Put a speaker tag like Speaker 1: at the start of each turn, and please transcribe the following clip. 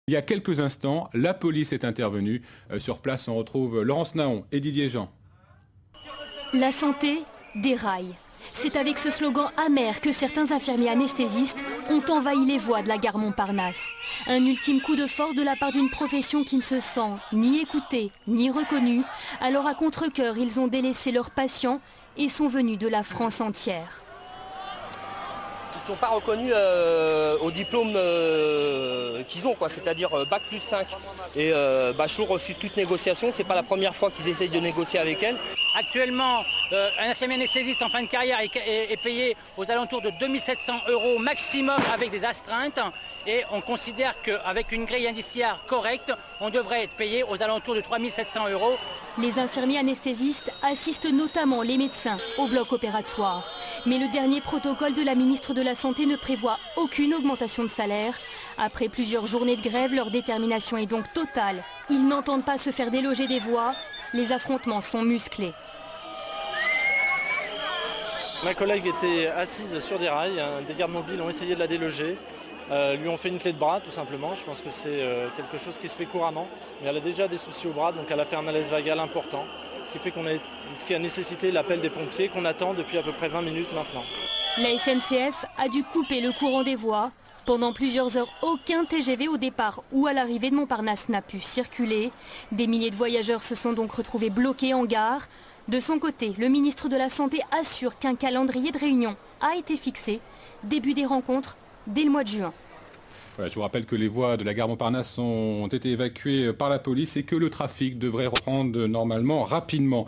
Speaker 1: Il y a quelques instants, la police est intervenue. Sur place, on retrouve Laurence Naon et Didier Jean.
Speaker 2: La santé déraille. C'est avec ce slogan amer que certains infirmiers anesthésistes ont envahi les voies de la gare Montparnasse. Un ultime coup de force de la part d'une profession qui ne se sent ni écoutée ni reconnue. Alors à contre-cœur, ils ont délaissé leurs patients et sont venus de la France entière.
Speaker 3: Ils ne sont pas reconnus au diplôme qu'ils ont, c'est-à-dire Bac plus 5. Et Bachelot refuse toute négociation, c'est pas la première fois qu'ils essayent de négocier avec elle.
Speaker 4: Actuellement, un infirmier anesthésiste en fin de carrière est payé aux alentours de 2700 € maximum avec des astreintes. Et on considère qu'avec une grille indiciaire correcte, on devrait être payé aux alentours de 3700 €.
Speaker 2: Les infirmiers anesthésistes assistent notamment les médecins au bloc opératoire. Mais le dernier protocole de la ministre de la Santé ne prévoit aucune augmentation de salaire. Après plusieurs journées de grève, leur détermination est donc totale. Ils n'entendent pas se faire déloger des voies. Les affrontements sont musclés.
Speaker 5: Ma collègue était assise sur des rails, des gardes mobiles ont essayé de la déloger, lui ont fait une clé de bras tout simplement. Je pense que c'est quelque chose qui se fait couramment, mais elle a déjà des soucis au bras, donc elle a fait un malaise vagal important, ce qui a nécessité l'appel des pompiers qu'on attend depuis à peu près 20 minutes maintenant.
Speaker 2: La SNCF a dû couper le courant des voies. Pendant plusieurs heures, aucun TGV au départ ou à l'arrivée de Montparnasse n'a pu circuler. Des milliers de voyageurs se sont donc retrouvés bloqués en gare. De son côté, le ministre de la Santé assure qu'un calendrier de réunion a été fixé. Début des rencontres dès le mois de juin.
Speaker 1: Voilà, je vous rappelle que les voies de la gare Montparnasse ont été évacuées par la police et que le trafic devrait reprendre normalement rapidement.